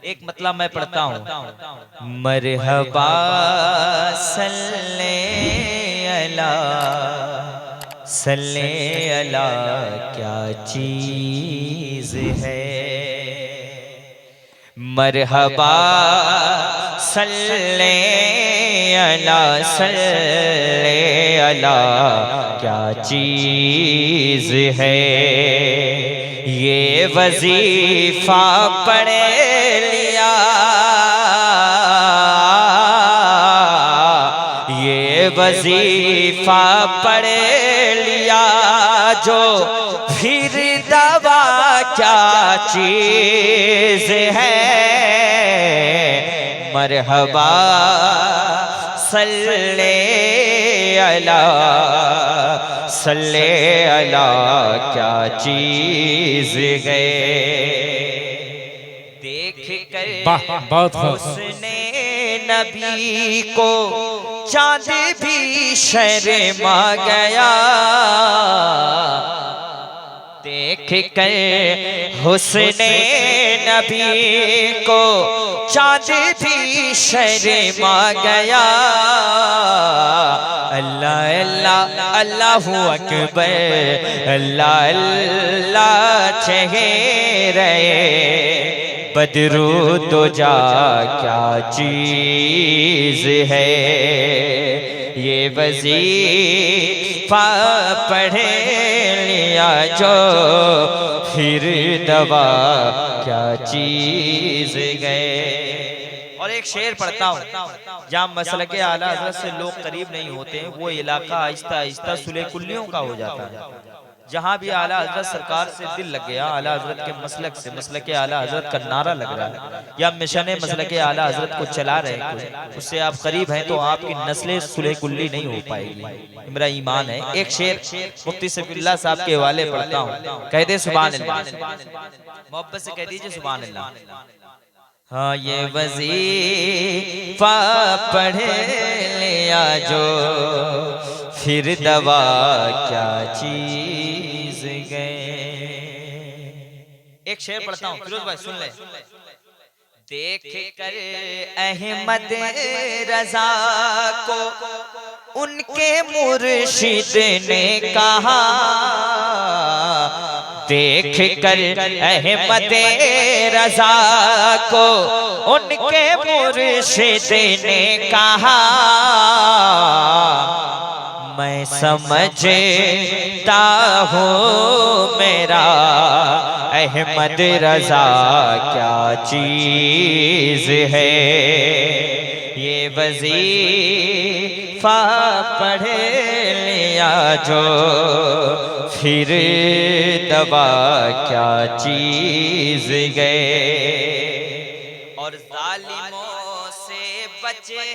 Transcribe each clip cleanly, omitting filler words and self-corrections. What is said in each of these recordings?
एक मतलब मैं पढ़ता हूँ। मरहबा सल्ले अला सल्ले अला, क्या चीज है। मरहबा सल्ले अला सल्ले अला, क्या चीज है। ये वजीफा पढ़ लिया, ये वजीफा पढ़ लिया, जो फिर दवा क्या चीज है। मरहबा सल्ले अला सल्ले अला, क्या चीज है। देख कर उसने नबी को चांद भी शर्मा गया। देख कर हुस्ने नबी को चांद भी शर्मा गया। अल्लाह अल्लाह अल्लाहु अकबर, अल्लाह अल्लाह चेहरे बदरू तो जा, क्या चीज है। ये वजीफा पढ़ लिया, जो फिर दवा क्या चीज गए। और एक शेर पढ़ता हूँ। जहाँ मसलके आला हज़रत से लोग करीब नहीं होते, वो इलाका आहिस्ता आहिस्ता सुले कुल्लियों का हो जाता है। जहाँ भी आला हजरत सरकार से दिल लग गया, आला हजरत के मसलक से, मसलक आला हजरत का नारा लग रहा है, या मिशन मसलक आला हजरत को चला रहे हैं, उससे आप करीब हैं, तो आपकी नस्लें सुलह कुल्ली नहीं हो पाएगी। मेरा ईमान है। एक शेर मुफ्ती सफीउल्लाह साहब के हवाले पढ़ता हूँ। कह दे सुभान अल्लाह, मोहब्बत से कह दीजिए सुभान अल्लाह। हाँ, ये वजीफा पढ़ लिया, जो फिर दवा क्या चीज गए। एक शेर पढ़ता हूँ, फिरोज भाई सुन ले। देख कर अहमद रजा को उनके मुर्शिद ने कहा। देख कर अहमद रजा को उनके मुर्शिद ने कहा। मैं समझता हूँ मेरा अहमद रजा क्या चीज है। ये वजीफा पढ़ लिया, जो फिर दवा क्या चीज गए। और जालिमों से बचे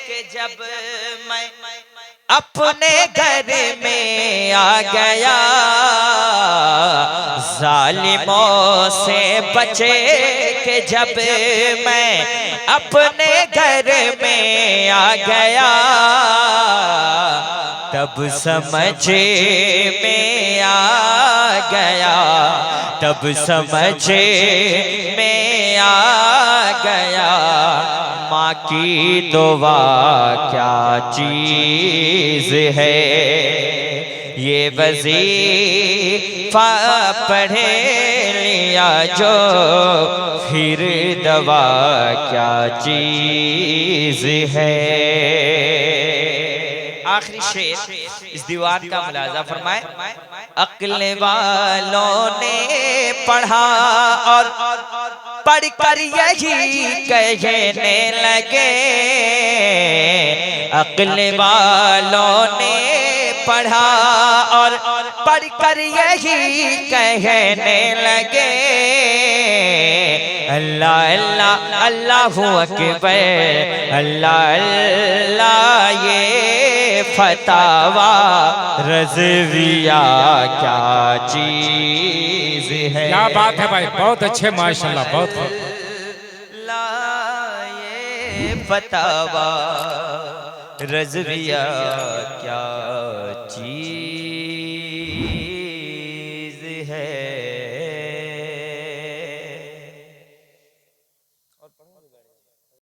के जब मैं अपने घर में आ गया। जालिमों से बचे के जब मैं अपने घर में आ गया। तब समझ में आ गया, तब समझ में आ गया, माँ की दुआ क्या चीज है। ये वजीफा पढ़ लिया, जो फिर दवा क्या चीज है। आखिरी शेर इस दीवान का मुलाजा फरमाए। अक्ल वालों ने पढ़ा और पढ़ कर यही कहने लगे। अक्ल वालों ने पढ़ा और पढ़ कर यही कहने लगे। अल्लाह अल्लाह अल्लाहु अकबर, अल्लाह अल्लाह ये फतावा रज़विया क्या चीज है। क्या बात है भाई, बहुत अच्छे माशाल्लाह, बहुत ये फतावा रज़विया क्या चीज है। और पढ़ेंगे बैठ जाइए।